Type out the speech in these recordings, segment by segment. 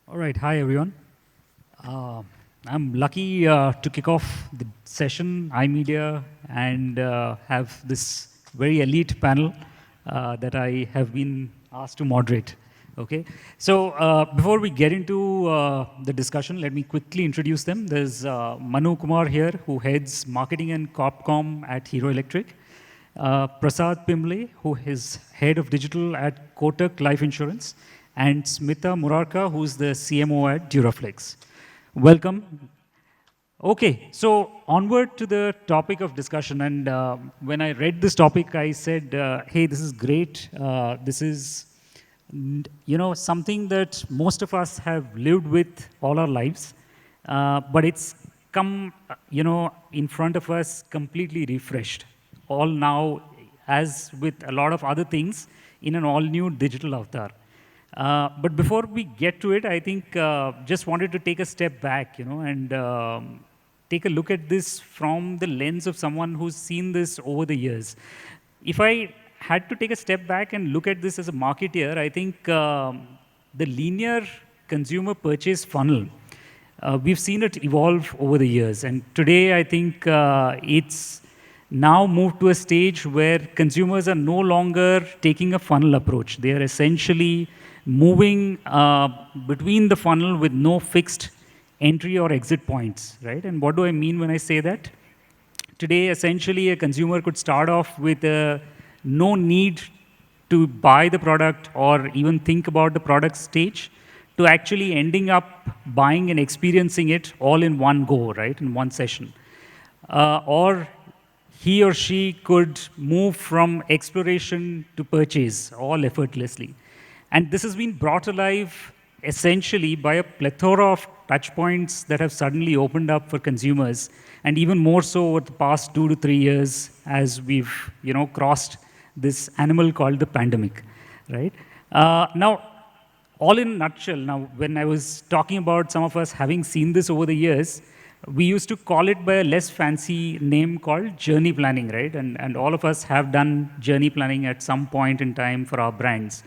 All right, hi everyone. Uh, I'm lucky to kick off the session, iMedia, and have this very elite panel that I have been asked to moderate. Okay, so before we get into the discussion, let me quickly introduce them. There's Manu Kumar here, who heads marketing and corpcom at Hero Electric. Prasad Pimble, who is head of digital at Kotak Life Insurance, and Smita Murarka, who's the CMO at Duraflex. Welcome. Okay, so onward to the topic of discussion. And when I read this topic, I said, hey, this is great. This is, something that most of us have lived with all our lives. But it's come, in front of us completely refreshed. All now, as with a lot of other things, in an all-new digital avatar. But before we get to it, I think just wanted to take a step back, and take a look at this from the lens of someone who's seen this over the years. If I had to take a step back and look at this as a marketeer, I think the linear consumer purchase funnel, we've seen it evolve over the years. And today, I think it's now moved to a stage where consumers are no longer taking a funnel approach. They are essentially moving between the funnel with no fixed entry or exit points, right? And what do I mean when I say that? Today, essentially, a consumer could start off with no need to buy the product or even think about the product stage to actually ending up buying and experiencing it all in one go, right, in one session. Or he or she could move from exploration to purchase all effortlessly. And this has been brought alive essentially by a plethora of touch points that have suddenly opened up for consumers, and even more so over the past 2 to 3 years as we've crossed this animal called the pandemic, right? Now, all in a nutshell, now when I was talking about some of us having seen this over the years, we used to call it by a less fancy name called journey planning, right? And all of us have done journey planning at some point in time for our brands.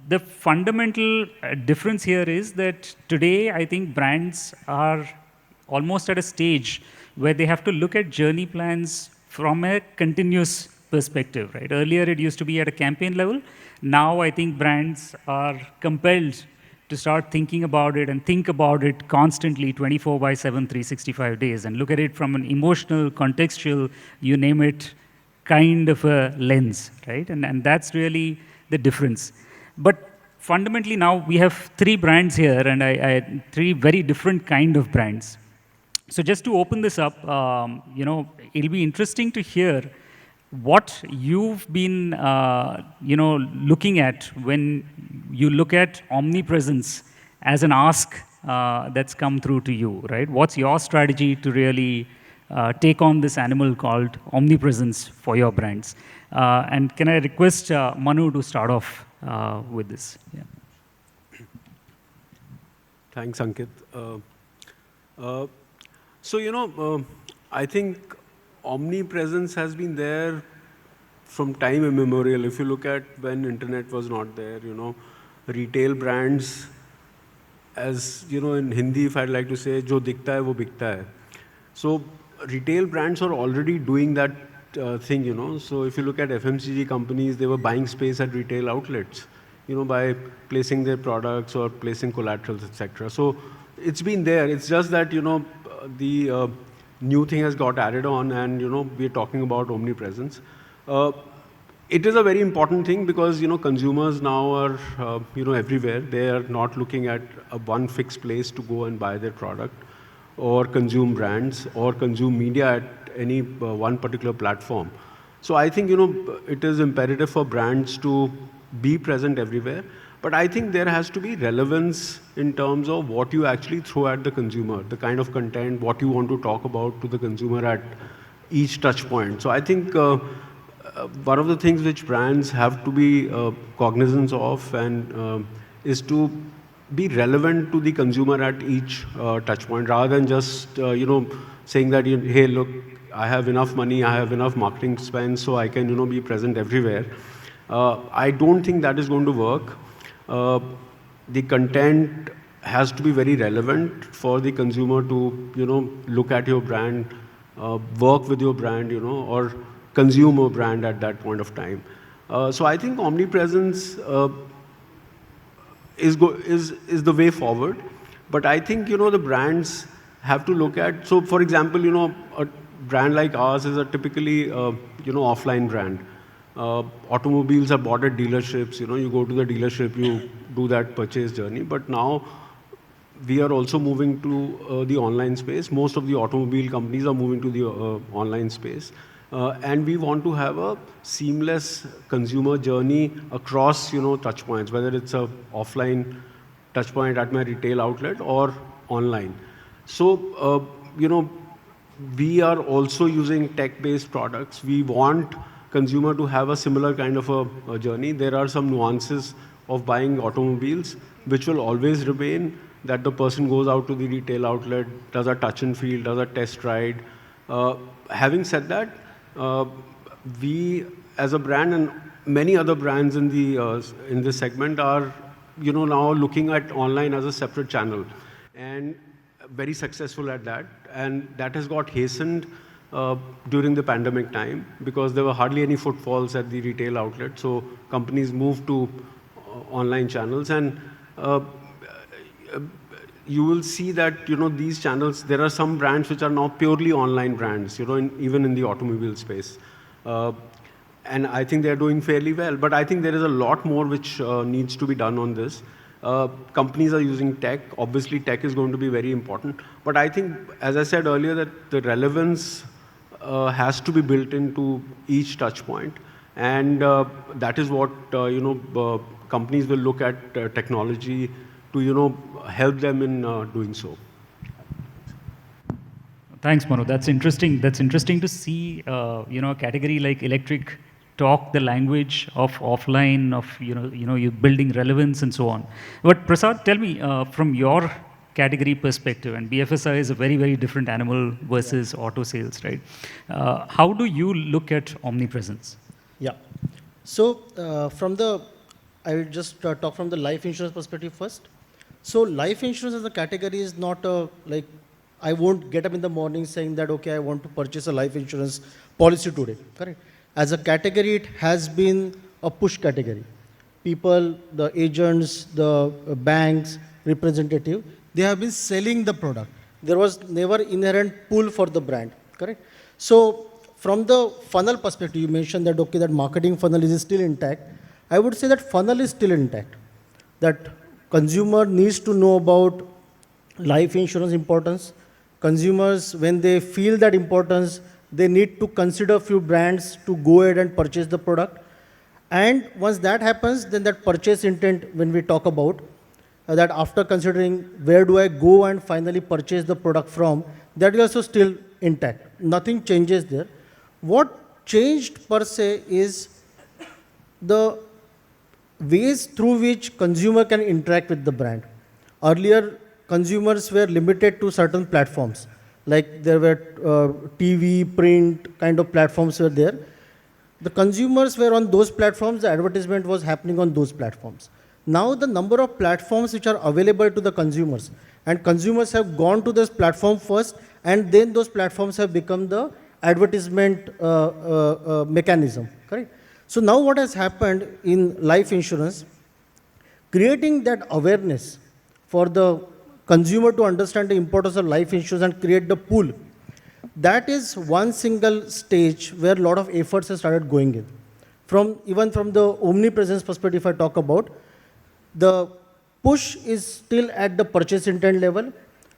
The fundamental difference here is that today, I think brands are almost at a stage where they have to look at journey plans from a continuous perspective, right? Earlier, it used to be at a campaign level. Now, I think brands are compelled to start thinking about it and think about it constantly 24 by 7, 365 days, and look at it from an emotional, contextual, you name it, kind of a lens, right? And that's really the difference. But fundamentally now we have three brands here, and I three very different kind of brands. So just to open this up, it'll be interesting to hear what you've been, looking at when you look at omnipresence as an ask that's come through to you, right? What's your strategy to really take on this animal called omnipresence for your brands? And can I request Manu to start off with this? Yeah. Thanks, Ankit. I think omnipresence has been there from time immemorial. If you look at when internet was not there, retail brands, as in Hindi, if I'd like to say, jo dikhta hai, wo bikta hai. So retail brands are already doing that thing. So if you look at FMCG companies, they were buying space at retail outlets, by placing their products or placing collaterals, etc. So it's been there. It's just that, the new thing has got added on, and, we're talking about omnipresence. It is a very important thing because, consumers now are, everywhere. They are not looking at one fixed place to go and buy their product or consume brands or consume media at any one particular platform. So I think, it is imperative for brands to be present everywhere. But I think there has to be relevance in terms of what you actually throw at the consumer, the kind of content, what you want to talk about to the consumer at each touch point. So I think one of the things which brands have to be cognizant of and is to be relevant to the consumer at each touch point, rather than just saying that, hey, look, I have enough money, I have enough marketing spend, so I can be present everywhere. I don't think that is going to work. the content has to be very relevant for the consumer to, look at your brand, work with your brand, or consume a brand at that point of time. So I think omnipresence is the way forward. But I think, the brands have to look at, so for example, a brand like ours is a typically, offline brand. Automobiles are bought at dealerships, you go to the dealership, you do that purchase journey. But now we are also moving to the online space. Most of the automobile companies are moving to the online space. And we want to have a seamless consumer journey across, touch points, whether it's a offline touch point at my retail outlet or online. So, we are also using tech-based products. We want consumer to have a similar kind of a journey. There are some nuances of buying automobiles, which will always remain, that the person goes out to the retail outlet, does a touch and feel, does a test ride. Having said that, we as a brand and many other brands in this segment are, now looking at online as a separate channel, and very successful at that. And that has got hastened during the pandemic time, because there were hardly any footfalls at the retail outlet. So companies moved to online channels, and you will see that, these channels, there are some brands which are now purely online brands, even in the automobile space. And I think they're doing fairly well. But I think there is a lot more which needs to be done on this. Companies are using tech. Obviously, tech is going to be very important. But I think, as I said earlier, that the relevance has to be built into each touch point. And that is what, companies will look at technology to, help them in doing so. Thanks, Manu. That's interesting. That's interesting to see, a category like electric talk the language of offline, of, you building relevance and so on. But Prasad, tell me, from your category perspective, and BFSI is a very, very different animal versus auto sales, right? How do you look at omnipresence? Yeah. So I will just talk from the life insurance perspective first. So life insurance as a category is not like, I won't get up in the morning saying that, okay, I want to purchase a life insurance policy today, correct? As a category, it has been a push category. People, the agents, the banks, representative, they have been selling the product. There was never inherent pull for the brand, correct? So from the funnel perspective, you mentioned that, okay, that marketing funnel is still intact. I would say that funnel is still intact. That consumer needs to know about life insurance importance. Consumers, when they feel that importance, they need to consider a few brands to go ahead and purchase the product. And once that happens, then that purchase intent, when we talk about, that after considering where do I go and finally purchase the product from, that is also still intact. Nothing changes there. What changed per se is the ways through which consumer can interact with the brand. Earlier, consumers were limited to certain platforms, like there were TV, print kind of platforms were there. The consumers were on those platforms, the advertisement was happening on those platforms. Now the number of platforms which are available to the consumers, and consumers have gone to this platform first, and then those platforms have become the advertisement mechanism, correct? So now what has happened in life insurance, creating that awareness for the consumer to understand the importance of life insurance and create the pool, that is one single stage where a lot of efforts have started going in. Even from the omnipresence perspective, if I talk about, the push is still at the purchase intent level,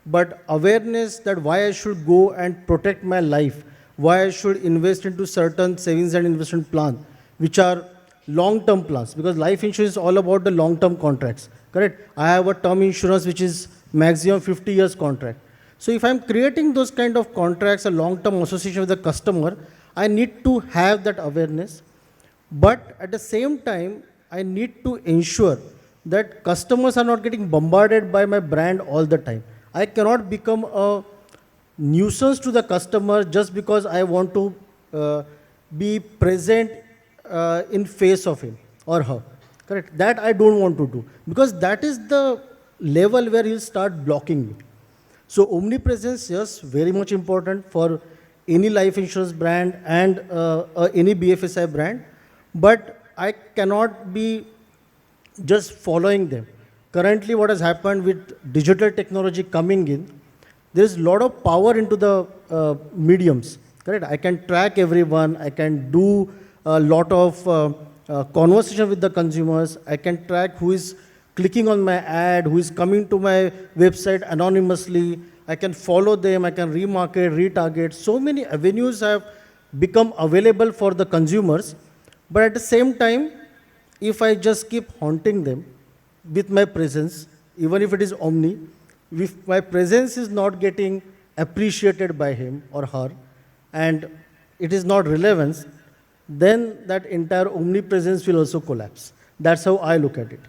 but awareness that why I should go and protect my life, why I should invest into certain savings and investment plan, which are long-term plans, because life insurance is all about the long-term contracts, correct? I have a term insurance which is maximum 50 years contract. So if I'm creating those kind of contracts, a long-term association with the customer, I need to have that awareness. But at the same time, I need to ensure that customers are not getting bombarded by my brand all the time. I cannot become a nuisance to the customer just because I want to be present in face of him or her. Correct. That I don't want to do because that is the level where he'll start blocking me. So omnipresence, yes, very much important for any life insurance brand and any BFSI brand. But I cannot be just following them. Currently, what has happened with digital technology coming in, there is a lot of power into the mediums. Correct. I can track everyone. I can do a lot of conversation with the consumers. I can track who is clicking on my ad, who is coming to my website anonymously. I can follow them. I can remarket, retarget. So many avenues have become available for the consumers. But at the same time, if I just keep haunting them with my presence, even if it is omni, if my presence is not getting appreciated by him or her, and it is not relevant, then that entire omnipresence will also collapse. That's how I look at it.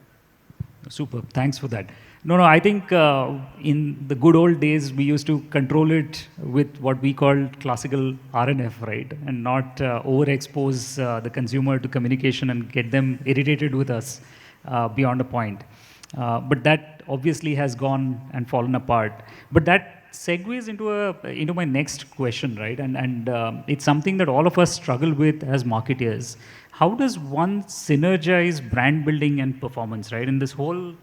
Superb. Thanks for that. No, I think in the good old days, we used to control it with what we called classical RNF, right? And not overexpose the consumer to communication and get them irritated with us beyond a point. But that obviously has gone and fallen apart. But that segues into my next question, right? And it's something that all of us struggle with as marketeers. How does one synergize brand building and performance, right? In this whole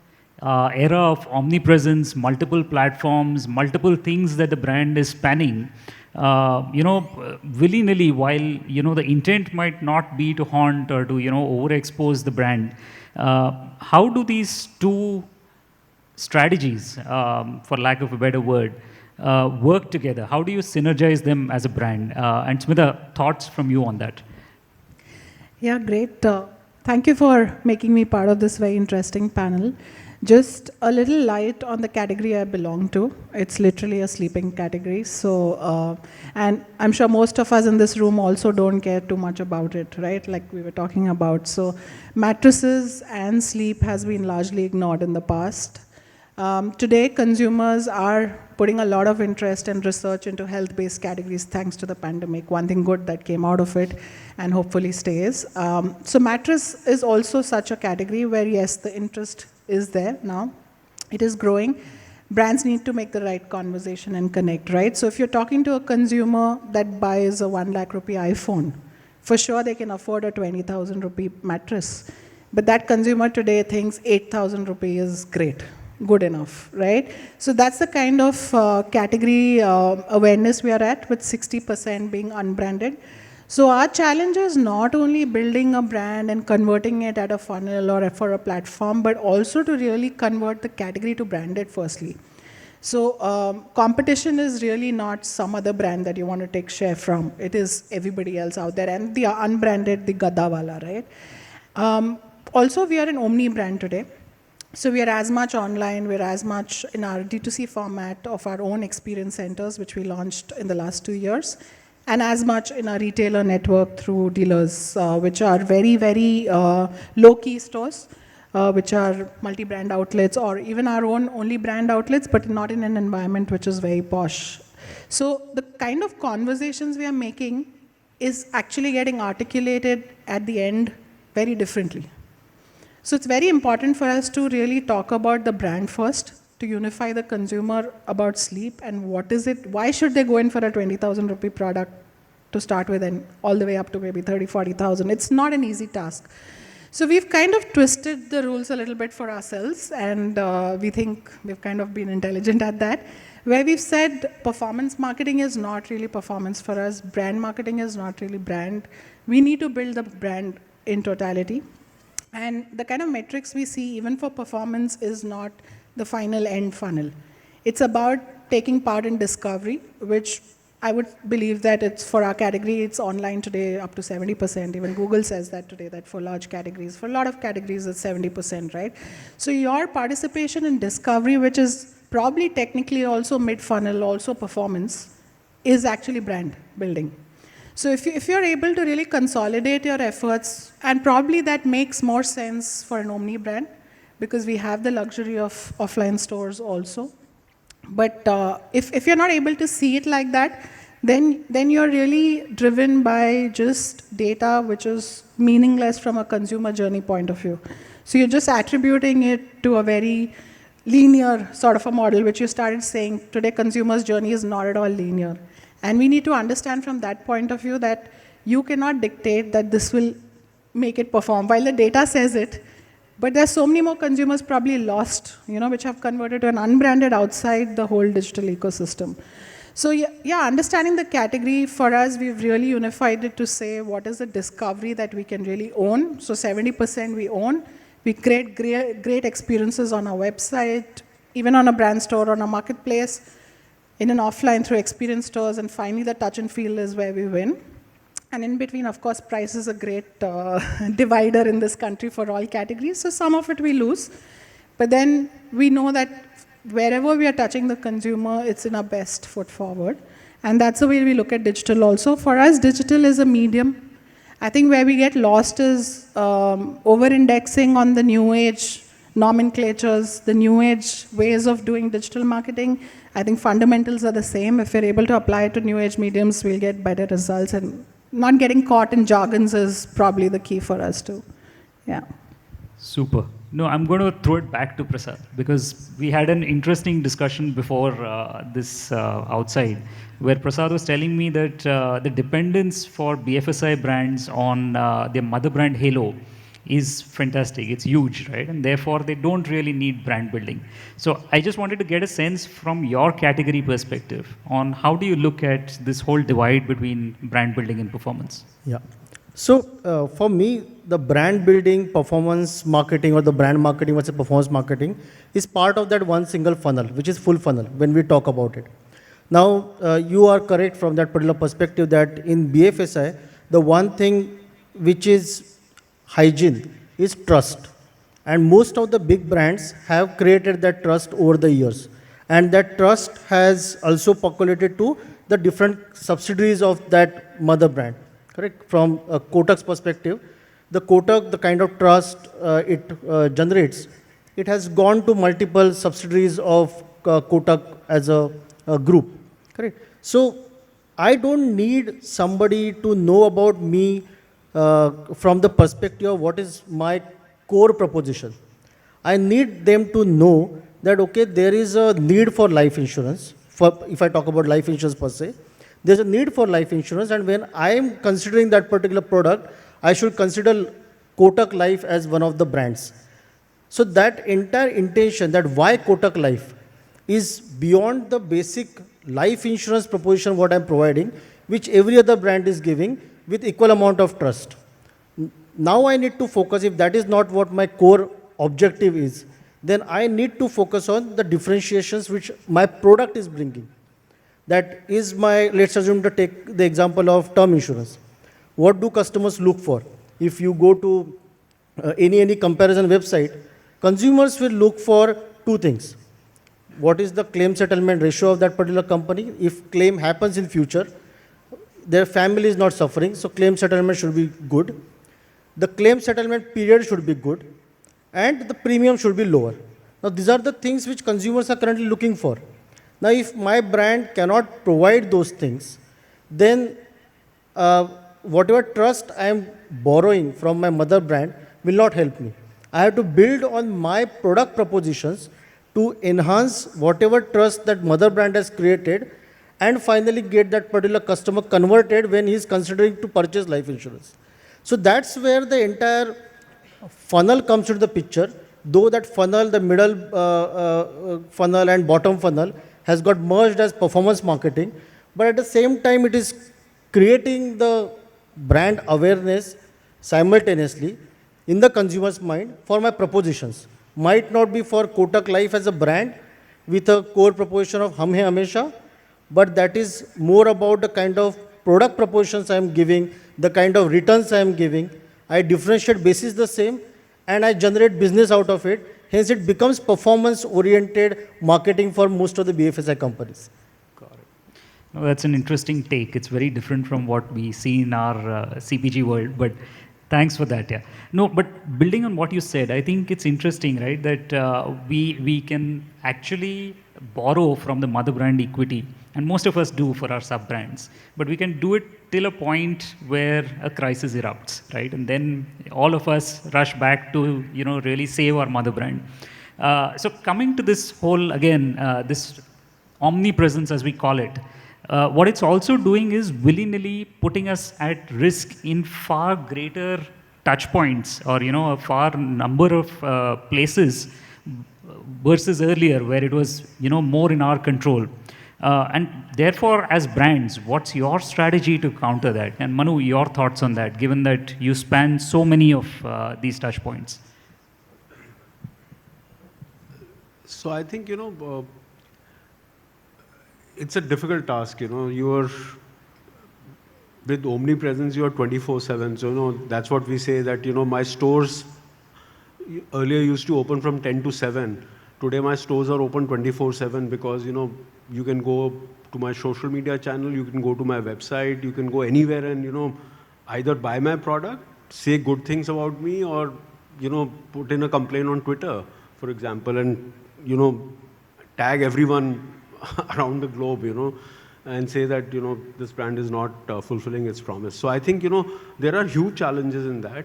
era of omnipresence, multiple platforms, multiple things that the brand is spanning, willy-nilly, while, the intent might not be to haunt or to, overexpose the brand. How do these two strategies, for lack of a better word, work together? How do you synergize them as a brand? And Smita, thoughts from you on that? Yeah, great. Thank you for making me part of this very interesting panel. Just a little light on the category I belong to. It's literally a sleeping category. So, and I'm sure most of us in this room also don't care too much about it, right? Like we were talking about. So, mattresses and sleep has been largely ignored in the past. Today, consumers are putting a lot of interest and research into health-based categories thanks to the pandemic. One thing good that came out of it and hopefully stays. So mattress is also such a category where, yes, the interest is there now. It is growing. Brands need to make the right conversation and connect, right? So if you're talking to a consumer that buys a 1 lakh rupee iPhone, for sure they can afford a 20,000 rupee mattress. But that consumer today thinks 8,000 rupee is great. Good enough, right? So that's the kind of category awareness we are at, with 60% being unbranded. So our challenge is not only building a brand and converting it at a funnel or for a platform, but also to really convert the category to branded firstly. So competition is really not some other brand that you want to take share from. It is everybody else out there, and the unbranded, the Gadawala, right? Also, we are an omni brand today. So we are as much online, we're as much in our D2C format of our own experience centers, which we launched in the last 2 years, and as much in our retailer network through dealers, which are very, very low-key stores, which are multi-brand outlets, or even our own only brand outlets, but not in an environment which is very posh. So the kind of conversations we are making is actually getting articulated at the end very differently. So it's very important for us to really talk about the brand first, to unify the consumer about sleep and what is it, why should they go in for a 20,000 rupee product to start with and all the way up to maybe 30, 40,000. It's not an easy task. So we've kind of twisted the rules a little bit for ourselves, and we think we've kind of been intelligent at that, where we've said performance marketing is not really performance for us, brand marketing is not really brand. We need to build the brand in totality. And the kind of metrics we see, even for performance, is not the final end funnel. It's about taking part in discovery, which I would believe that it's for our category, it's online today up to 70%. Even Google says that today, that for large categories. For a lot of categories, it's 70%, right? So your participation in discovery, which is probably technically also mid-funnel, also performance, is actually brand building. So if you're able to really consolidate your efforts, and probably that makes more sense for an omni brand, because we have the luxury of offline stores also. But if you're not able to see it like that, then you're really driven by just data which is meaningless from a consumer journey point of view. So you're just attributing it to a very linear sort of a model, which you started saying today consumer's journey is not at all linear. And we need to understand from that point of view that you cannot dictate that this will make it perform. While the data says it, but there's so many more consumers probably lost, which have converted to an unbranded outside the whole digital ecosystem. So yeah, understanding the category for us, we've really unified it to say what is the discovery that we can really own. So 70% we own. We create great experiences on our website, even on a brand store, on a marketplace, in an offline through experience stores, and finally the touch and feel is where we win. And in between, of course, price is a great divider in this country for all categories. So some of it we lose. But then we know that wherever we are touching the consumer, it's in our best foot forward. And that's the way we look at digital also. For us, digital is a medium. I think where we get lost is over-indexing on the new age nomenclatures, the new age ways of doing digital marketing. I think fundamentals are the same. If we're able to apply it to new age mediums, we'll get better results. And not getting caught in jargons is probably the key for us too. Yeah. Super. No, I'm going to throw it back to Prasad because we had an interesting discussion before this outside, where Prasad was telling me that the dependence for BFSI brands on their mother brand Halo is fantastic. It's huge, right? And therefore, they don't really need brand building. So I just wanted to get a sense from your category perspective on how do you look at this whole divide between brand building and performance? Yeah. So for me, the brand building, performance marketing, or the brand marketing versus performance marketing is part of that one single funnel, which is full funnel when we talk about it. Now, you are correct from that particular perspective that in BFSI, the one thing which is hygiene is trust. And most of the big brands have created that trust over the years. And that trust has also percolated to the different subsidiaries of that mother brand. Correct? From Kotak's perspective, the Kotak, the kind of trust it generates, it has gone to multiple subsidiaries of Kotak as a group. Correct? So I don't need somebody to know about me from the perspective of what is my core proposition. I need them to know that, okay, there is a need for life insurance. If I talk about life insurance per se, there's a need for life insurance, and when I am considering that particular product, I should consider Kotak Life as one of the brands. So that entire intention, that why Kotak Life, is beyond the basic life insurance proposition what I'm providing, which every other brand is giving with equal amount of trust. Now I need to focus, if that is not what my core objective is, then I need to focus on the differentiations which my product is bringing. That is my, let's assume to take the example of term insurance. What do customers look for? If you go to any comparison website, consumers will look for two things. What is the claim settlement ratio of that particular company? If claim happens in future, their family is not suffering, so claim settlement should be good. The claim settlement period should be good, and the premium should be lower. Now, these are the things which consumers are currently looking for. Now, if my brand cannot provide those things, then whatever trust I am borrowing from my mother brand will not help me. I have to build on my product propositions to enhance whatever trust that mother brand has created, and finally get that particular customer converted when he is considering to purchase life insurance. So that's where the entire funnel comes into the picture, though that funnel, the middle funnel and bottom funnel has got merged as performance marketing, but at the same time it is creating the brand awareness simultaneously in the consumer's mind for my propositions. Might not be for Kotak Life as a brand with a core proposition of Hum Hai Hamesha, but that is more about the kind of product propositions I am giving, the kind of returns I am giving. I differentiate basis the same, and I generate business out of it. Hence, it becomes performance-oriented marketing for most of the BFSI companies. Got it. No, that's an interesting take. It's very different from what we see in our CPG world, but thanks for that. Yeah. No, but building on what you said, I think it's interesting, right? That we can actually borrow from the mother brand equity And most of us do for our sub-brands. But we can do it till a point where a crisis erupts, right? And then all of us rush back to, really save our mother brand. So coming to this whole, again, this omnipresence, as we call it, what it's also doing is willy-nilly putting us at risk in far greater touch points, or a far number of places versus earlier where it was more in our control. And therefore, as brands, what's your strategy to counter that? And Manu, your thoughts on that, given that you span so many of these touch points? So I think, it's a difficult task, you're with omnipresence, you're 24/7. So, that's what we say that, my stores earlier used to open from 10 to 7. Today, my stores are open 24/7 because, you can go to my social media channel, you can go to my website, you can go anywhere and, either buy my product, say good things about me, or, put in a complaint on Twitter, for example, and, tag everyone around the globe, and say that, this brand is not fulfilling its promise. So I think, there are huge challenges in that.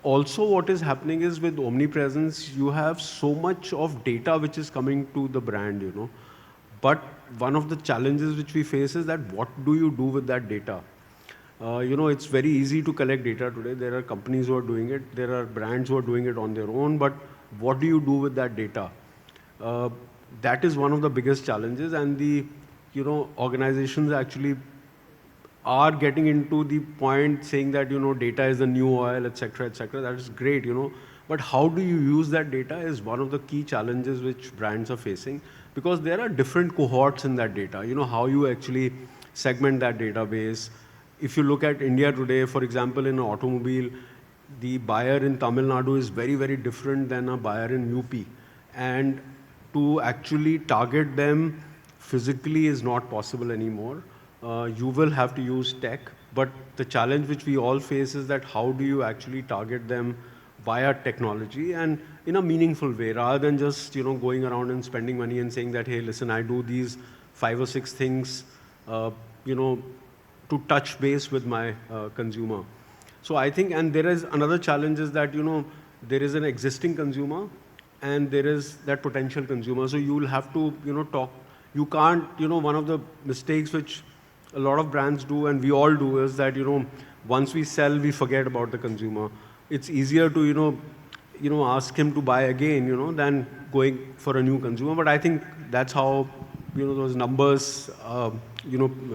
Also, what is happening is with omnipresence, you have so much of data which is coming to the brand, But one of the challenges which we face is that what do you do with that data? It's very easy to collect data today. There are companies who are doing it. There are brands who are doing it on their own. But what do you do with that data? That is one of the biggest challenges. And the, organizations actually are getting into the point saying that, data is the new oil, etc., etc. That is great, But how do you use that data is one of the key challenges which brands are facing, because there are different cohorts in that data. How you actually segment that database. If you look at India today, for example, in an automobile, the buyer in Tamil Nadu is very, very different than a buyer in UP. And to actually target them physically is not possible anymore. You will have to use tech, but the challenge which we all face is that how do you actually target them via technology and in a meaningful way, rather than just going around and spending money and saying that, hey, listen, I do these 5 or 6 things, to touch base with my consumer. So I think, and there is another challenge is that there is an existing consumer and there is that potential consumer. So you'll have to talk. You can't, one of the mistakes which a lot of brands do and we all do is that once we sell, we forget about the consumer. It's easier to ask him to buy again than going for a new consumer. But I think that's how those numbers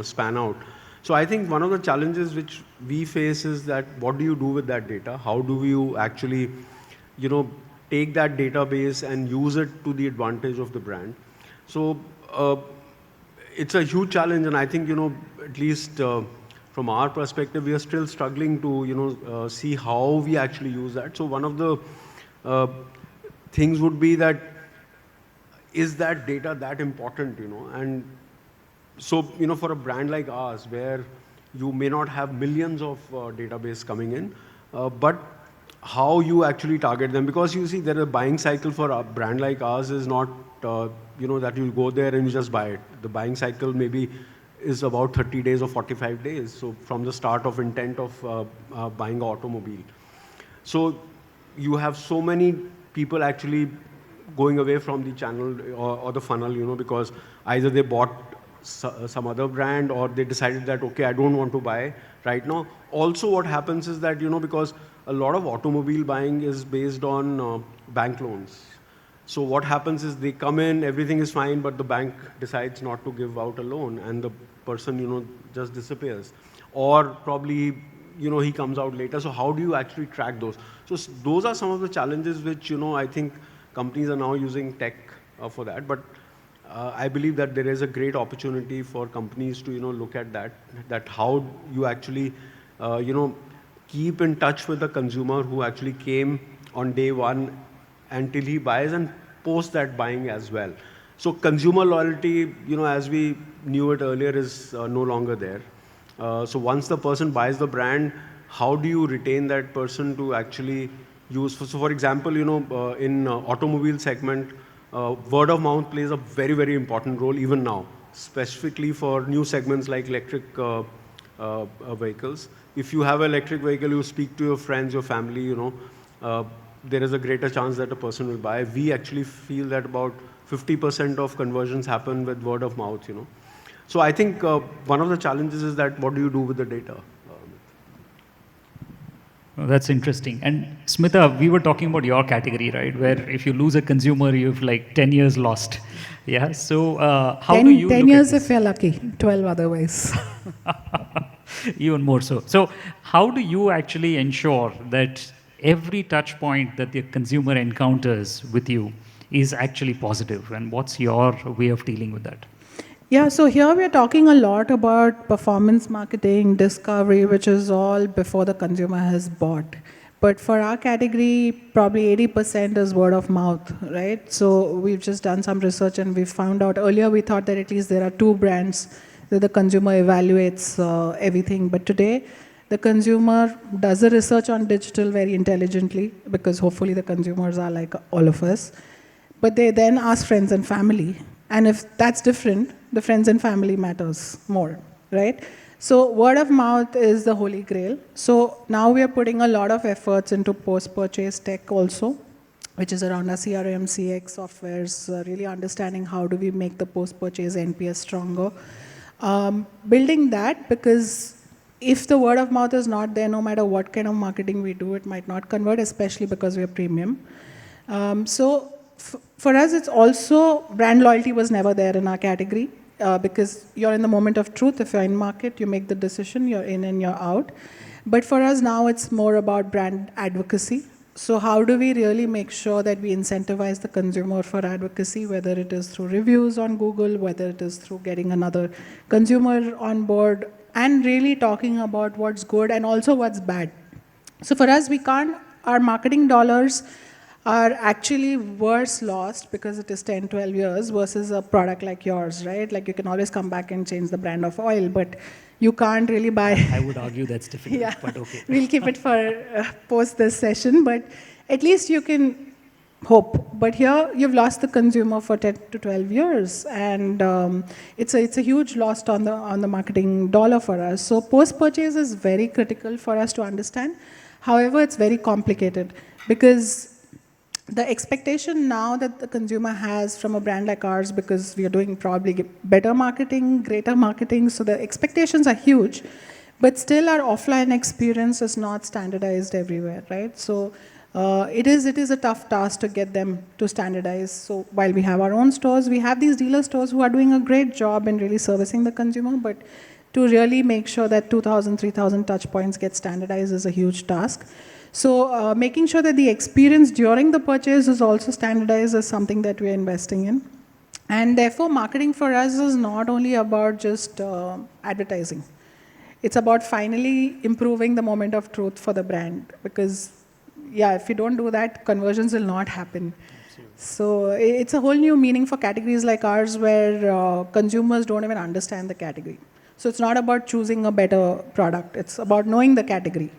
span out. So I think one of the challenges which we face is that what do you do with that data? How do you actually take that database and use it to the advantage of the brand? So it's a huge challenge, and I think at least from our perspective, we are still struggling to see how we actually use that. So one of the things would be that is that data that important, and so for a brand like ours, where you may not have millions of database coming in, but how you actually target them, because you see, a buying cycle for a brand like ours is not that you'll go there and you just buy it. The buying cycle maybe is about 30 days or 45 days. So from the start of intent of buying an automobile. So you have so many people actually going away from the channel or the funnel, because either they bought some other brand or they decided that, okay, I don't want to buy right now. Also what happens is that, because a lot of automobile buying is based on bank loans. So what happens is they come in, everything is fine, but the bank decides not to give out a loan and the person, just disappears. Or probably, he comes out later. So how do you actually track those? So those are some of the challenges which, I think companies are now using tech for that. But I believe that there is a great opportunity for companies to, look at that how you actually, keep in touch with the consumer who actually came on day one until he buys and post that buying as well. So consumer loyalty, as we knew it earlier, is no longer there. So once the person buys the brand, how do you retain that person to actually use? So for example, in automobile segment, word of mouth plays a very, very important role even now. specifically for new segments like electric vehicles. If you have an electric vehicle, you speak to your friends, your family, there is a greater chance that a person will buy. We actually feel that about 50% of conversions happen with word of mouth, So I think one of the challenges is that what do you do with the data? Oh, that's interesting. And Smita, we were talking about your category, right? Where if you lose a consumer, you've like 10 years lost. Yeah. So how do you 10 look years at this? if you're lucky, 12 otherwise. Even more so. So how do you actually ensure that every touch point that the consumer encounters with you is actually positive? And what's your way of dealing with that? Yeah, so here we're talking a lot about performance marketing, discovery, which is all before the consumer has bought. But for our category, probably 80% is word of mouth, right? So we've just done some research and we found out earlier we thought that at least there are 2 brands that the consumer evaluates everything. But today, the consumer does the research on digital very intelligently because hopefully the consumers are like all of us. But they then ask friends and family. And if that's different, the friends and family matters more, right? So word of mouth is the holy grail. So now we are putting a lot of efforts into post-purchase tech also, which is around our CRM, CX softwares, really understanding how do we make the post-purchase NPS stronger. Building that because if the word of mouth is not there, no matter what kind of marketing we do, it might not convert, especially because we are premium. For us, it's also brand loyalty was never there in our category because you're in the moment of truth. If you're in market, you make the decision, you're in and you're out. But for us now, it's more about brand advocacy. So how do we really make sure that we incentivize the consumer for advocacy, whether it is through reviews on Google, whether it is through getting another consumer on board, and really talking about what's good and also what's bad. So for us, our marketing dollars are actually worse lost because it is 10, 12 years versus a product like yours, right? Like you can always come back and change the brand of oil, but you can't really buy. I would argue that's difficult, Yeah, but okay. we'll keep it for post this session, but at least you can hope. But here you've lost the consumer for 10 to 12 years, and it's a huge loss on the marketing dollar for us. So post-purchase is very critical for us to understand. However, it's very complicated because the expectation now that the consumer has from a brand like ours, because we are doing probably better marketing, greater marketing, so the expectations are huge, but still our offline experience is not standardized everywhere, right? So it is a tough task to get them to standardize. So while we have our own stores, we have these dealer stores who are doing a great job in really servicing the consumer, but to really make sure that 2,000, 3,000 touch points get standardized is a huge task. So making sure that the experience during the purchase is also standardized is something that we are investing in. And therefore, marketing for us is not only about just advertising. It's about finally improving the moment of truth for the brand. Because, yeah, if you don't do that, conversions will not happen. Absolutely. So it's a whole new meaning for categories like ours where consumers don't even understand the category. So it's not about choosing a better product. It's about knowing the category.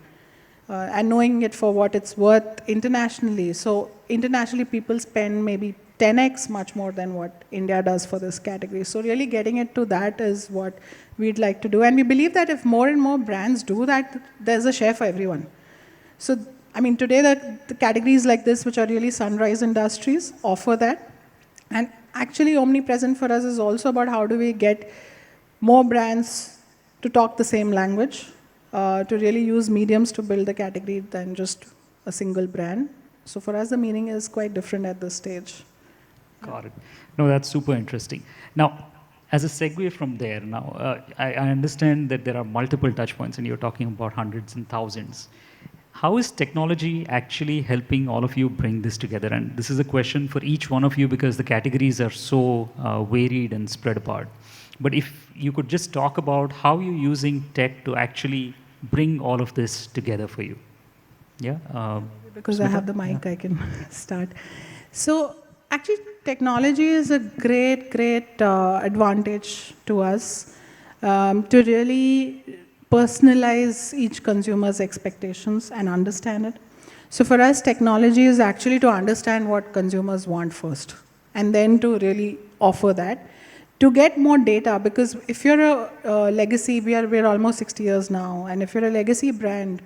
And knowing it for what it's worth internationally. So internationally, people spend maybe 10x much more than what India does for this category. So really getting it to that is what we'd like to do. And we believe that if more and more brands do that, there's a share for everyone. So, I mean, today the categories like this, which are really sunrise industries, offer that. And actually, Omnipresent for us is also about how do we get more brands to talk the same language. To really use mediums to build the category than just a single brand. So for us, the meaning is quite different at this stage. Got it. No, that's super interesting. Now, as a segue from there, now, I understand that there are multiple touch points and you're talking about hundreds and thousands. How is technology actually helping all of you bring this together? And this is a question for each one of you because the categories are so varied and spread apart. But if you could just talk about how you're using tech to actually bring all of this together for you. Yeah. Because Smita? I have the mic, yeah. I can start. So actually, technology is a great advantage to us to really personalize each consumer's expectations and understand it. So for us, technology is actually to understand what consumers want first, and then to really offer that. to get more data, because if you're a legacy, we're almost 60 years now, and if you're a legacy brand,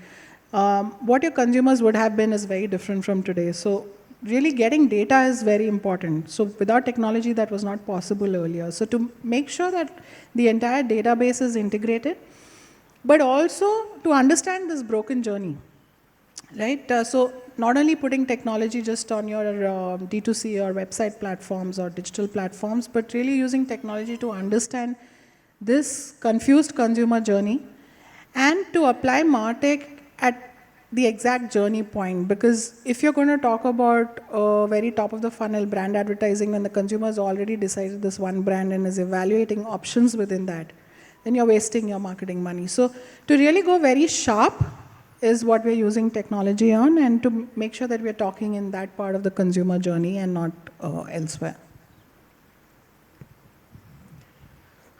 what your consumers would have been is very different from today. So really getting data is very important. So without technology, that was not possible earlier. So to make sure that the entire database is integrated, but also to understand this broken journey, right? So not only putting technology just on your D2C or website platforms or digital platforms, but really using technology to understand this confused consumer journey and to apply MarTech at the exact journey point. Because if you're going to talk about very top of the funnel brand advertising when the consumer's already decided this one brand and is evaluating options within that, then you're wasting your marketing money. So to really go very sharp is what we're using technology on, and to make sure that we're talking in that part of the consumer journey and not elsewhere.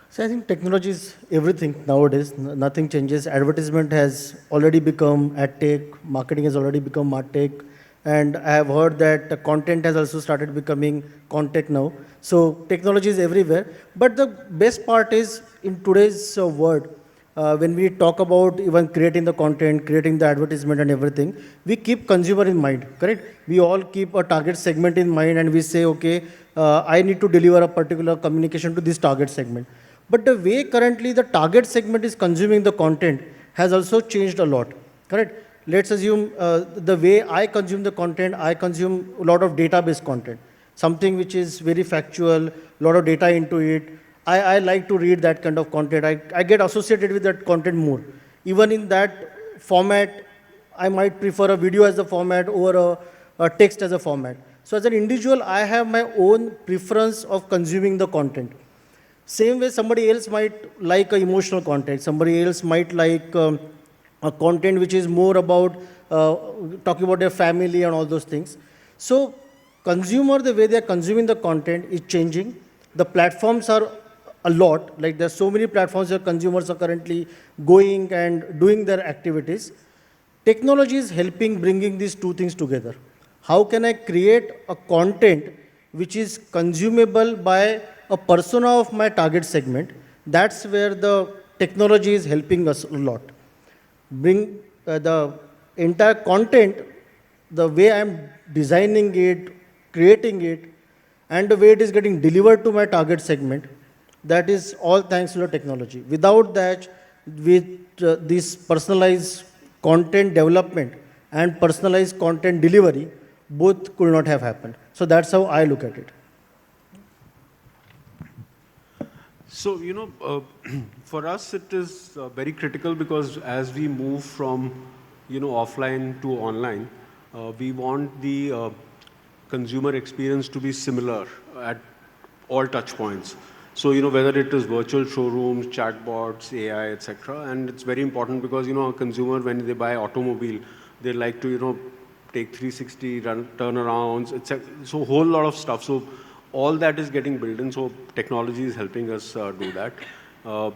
So I think technology is everything nowadays. Nothing changes. Advertisement has already become ad tech. Marketing has already become martech. And I have heard that the content has also started becoming content now. So technology is everywhere. But the best part is in today's world, when we talk about even creating the content, creating the advertisement and everything, we keep consumer in mind, correct? We all keep a target segment in mind and we say, okay, I need to deliver a particular communication to this target segment. But the way currently the target segment is consuming the content has also changed a lot, correct? Let's assume the way I consume the content, I consume a lot of database content, something which is very factual, a lot of data into it. I like to read that kind of content. I get associated with that content more. Even in that format, I might prefer a video as a format over a text as a format. So as an individual, I have my own preference of consuming the content. Same way somebody else might like a emotional content. Somebody else might like a content which is more about talking about their family and all those things. So consumer, the way they are consuming the content is changing. The platforms are a lot, like there's so many platforms where consumers are currently going and doing their activities. Technology is helping bringing these two things together. How can I create a content which is consumable by a persona of my target segment? That's where the technology is helping us a lot. Bring the entire content, the way I'm designing it, creating it, and the way it is getting delivered to my target segment, that is all thanks to the technology. Without that, with this personalized content development and personalized content delivery, both could not have happened. So that's how I look at it. So, for us it is very critical because as we move from, offline to online, we want the consumer experience to be similar at all touch points. So, whether it is virtual showrooms, chatbots, AI, etc. And it's very important because, a consumer, when they buy automobile, they like to, take 360 turnarounds, etc. So a whole lot of stuff. So all that is getting built in. So technology is helping us do that. Whole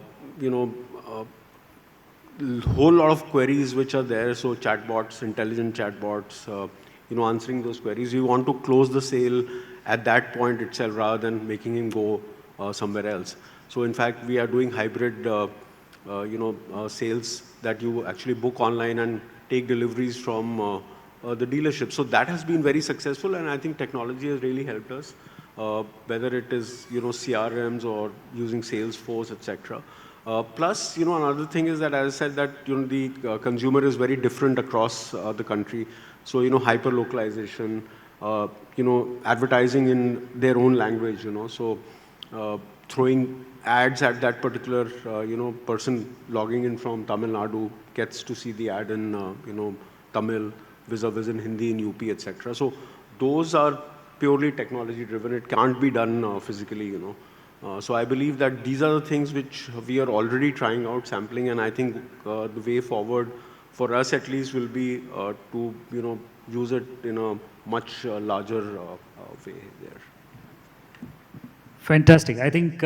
lot of queries which are there. So chatbots, intelligent chatbots, answering those queries. We want to close the sale at that point itself rather than making him go somewhere else. So in fact, we are doing hybrid, sales that you actually book online and take deliveries from the dealership. So that has been very successful, and I think technology has really helped us, whether it is CRMs or using Salesforce, etc. Plus, another thing is that, as I said, that the consumer is very different across the country. So hyper localization, advertising in their own language. So throwing ads at that particular person logging in from Tamil Nadu gets to see the ad in Tamil vis-a-vis in Hindi in UP, etc. So those are purely technology driven. It can't be done physically. So I believe that these are the things which we are already trying out, sampling, and I think the way forward for us at least will be to use it in a much larger way there. Fantastic. I think,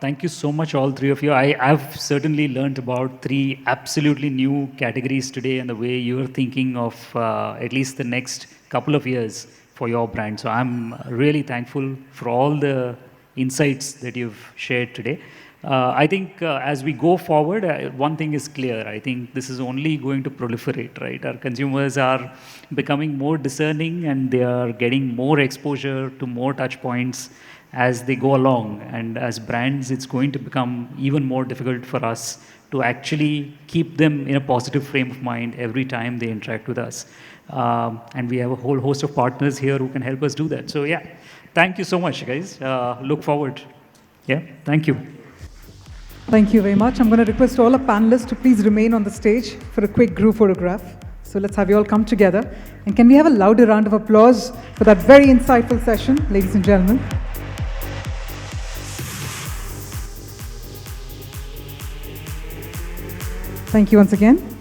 thank you so much, all three of you. I've certainly learned about 3 absolutely new categories today and the way you're thinking of at least the next couple of years for your brand. So I'm really thankful for all the insights that you've shared today. I think as we go forward, one thing is clear. I think this is only going to proliferate, right? Our consumers are becoming more discerning and they are getting more exposure to more touch points as they go along. And as brands, it's going to become even more difficult for us to actually keep them in a positive frame of mind every time they interact with us. And we have a whole host of partners here who can help us do that. So yeah, thank you so much, guys. Look forward. Yeah, thank you. Thank you very much. I'm going to request all our panelists to please remain on the stage for a quick group photograph. So let's have you all come together. And can we have a louder round of applause for that very insightful session, ladies and gentlemen? Thank you once again.